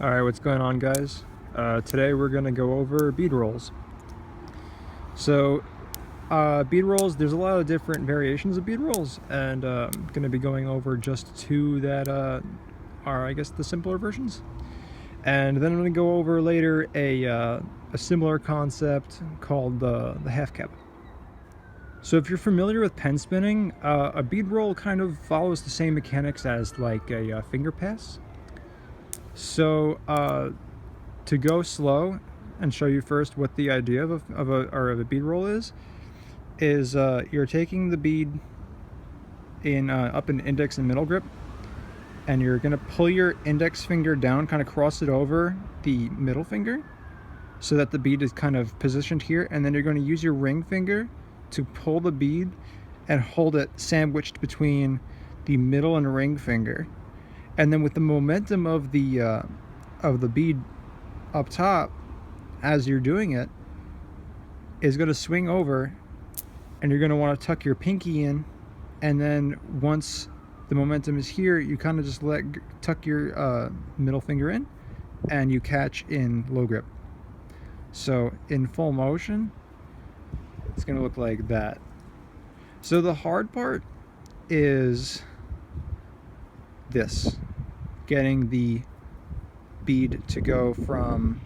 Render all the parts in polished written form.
Alright, what's going on, guys? Today we're going to go over bead rolls. So, bead rolls, there's a lot of different variations of bead rolls, and I'm going to be going over just two that are, I guess, the simpler versions. And then I'm going to go over later a similar concept called the half cab. So if you're familiar with pen spinning, a bead roll kind of follows the same mechanics as like a finger pass. So to go slow and show you first what the idea of a bead roll is you're taking the bead in up in index and middle grip, and you're gonna pull your index finger down, kind of cross it over the middle finger so that the bead is kind of positioned here, and then you're going to use your ring finger to pull the bead and hold it sandwiched between the middle and ring finger. And then with the momentum of the bead up top, as you're doing it, is going to swing over, and you're going to want to tuck your pinky in, and then once the momentum is here, you kind of just tuck your middle finger in, and you catch in low grip. So in full motion, it's going to look like that. So the hard part is this, getting the bead to go from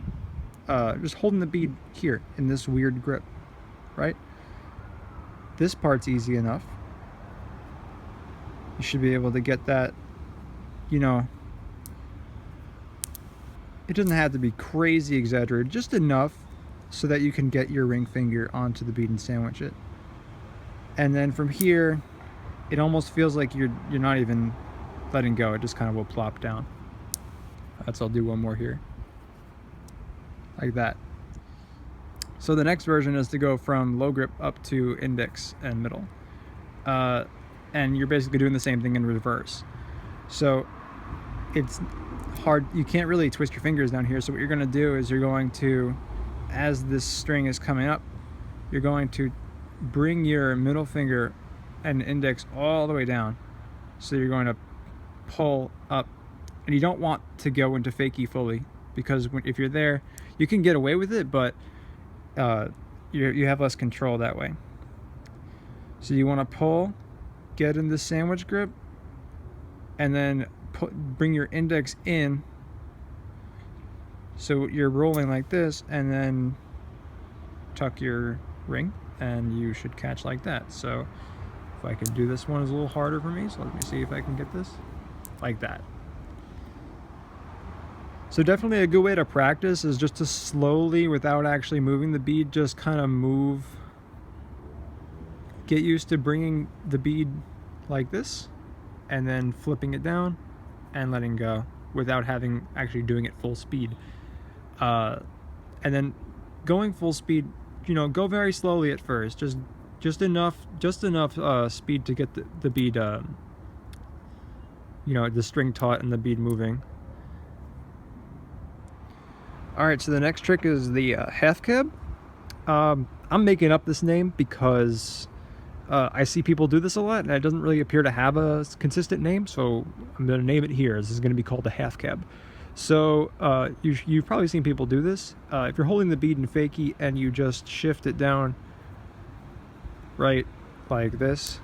just holding the bead here in this weird grip, right? This part's easy enough. You should be able to get that, you know, it doesn't have to be crazy exaggerated, just enough so that you can get your ring finger onto the bead and sandwich it. And then from here, it almost feels like you're not even letting go. It just kind of will plop down. I'll do one more here, like that. So the next version is to go from low grip up to index and middle, and you're basically doing the same thing in reverse. So it's hard, you can't really twist your fingers down here. So what you're going to do is you're going to, as this string is coming up, you're going to bring your middle finger and index all the way down. So you're going to pull up, and you don't want to go into fakie fully, because if you're there, you can get away with it, but you have less control that way. So you want to pull, get in the sandwich grip, and then bring your index in, so you're rolling like this, and then tuck your ring, and you should catch like that. So if I can do this one, is a little harder for me, so let me see if I can get this like that. So definitely a good way to practice is just to slowly, without actually moving the bead, just kind of move, get used to bringing the bead like this, and then flipping it down and letting go without actually doing it full speed. And then going full speed, you know, go very slowly at first, just enough speed to get the bead, you know, the string taut and the bead moving. Alright, so the next trick is the half cab. I'm making up this name because I see people do this a lot, and it doesn't really appear to have a consistent name, so I'm going to name it here. This is going to be called the half cab. So you've probably seen people do this. If you're holding the bead in fakie and you just shift it down right like this,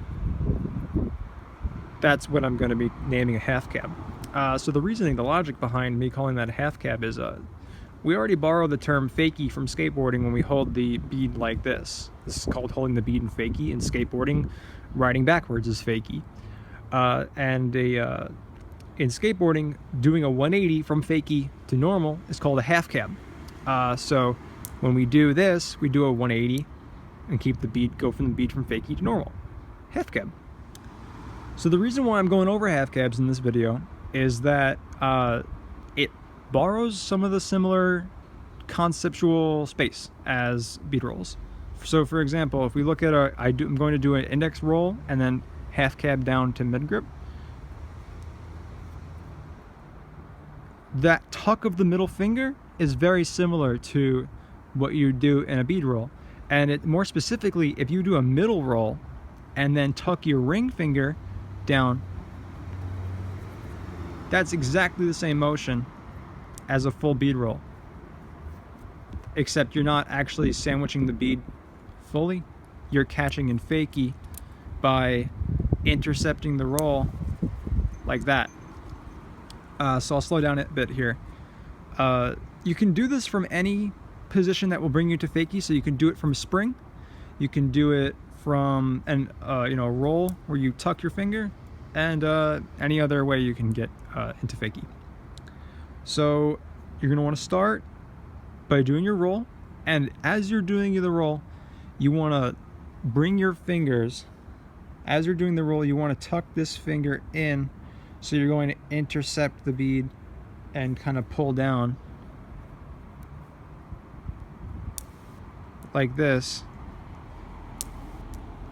that's what I'm going to be naming a half cab. So the reasoning, the logic behind me calling that a half cab is we already borrow the term fakie from skateboarding when we hold the bead like this. This is called holding the bead in fakie. In skateboarding, riding backwards is fakie. In skateboarding, doing a 180 from fakie to normal is called a half cab. So when we do this, we do a 180 and keep the bead, go from the bead from fakie to normal. Half cab. So the reason why I'm going over half cabs in this video is that it borrows some of the similar conceptual space as bead rolls. So for example, if we look at I'm going to do an index roll and then half cab down to mid grip. That tuck of the middle finger is very similar to what you do in a bead roll. And more specifically, if you do a middle roll and then tuck your ring finger down, that's exactly the same motion as a full bead roll. Except you're not actually sandwiching the bead fully. You're catching in fakie by intercepting the roll like that. So I'll slow down a bit here. You can do this from any position that will bring you to fakie. So you can do it from spring. You can do it from a roll where you tuck your finger, and any other way you can get into fakie. So you're going to want to start by doing your roll, and as you're doing the roll, you want to bring your fingers, as you're doing the roll, you want to tuck this finger in, so you're going to intercept the bead and kind of pull down like this.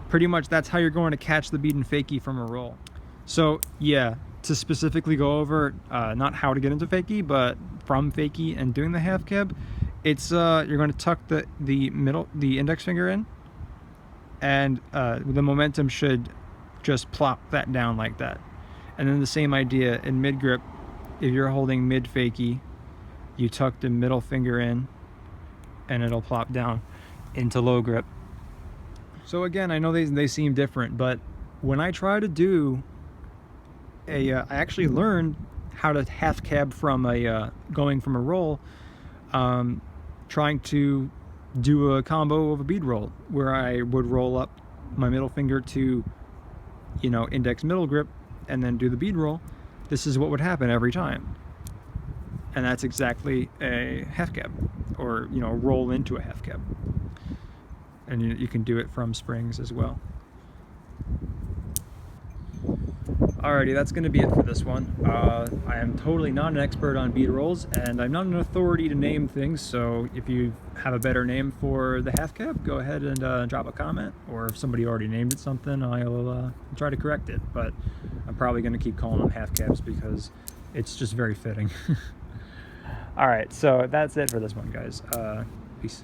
Pretty much that's how you're going to catch the bead in fakie from a roll. So yeah, to specifically go over not how to get into fakie, but from fakie and doing the half cab, it's you're going to tuck the index finger in, and the momentum should just plop that down like that. And then the same idea in mid grip. If you're holding mid fakie, you tuck the middle finger in, and it'll plop down into low grip. So again, I know they seem different, but when I try to do I actually learned how to half cab from going from a roll, trying to do a combo of a bead roll where I would roll up my middle finger to, index middle grip, and then do the bead roll. This is what would happen every time, and that's exactly a half cab, or roll into a half cab. And you can do it from springs as well. Alrighty, that's going to be it for this one. I am totally not an expert on bead rolls, and I'm not an authority to name things, so if you have a better name for the half cab, go ahead and drop a comment, or if somebody already named it something, I'll try to correct it, but I'm probably going to keep calling them half cabs because it's just very fitting. Alright, so that's it for this one, guys. Peace.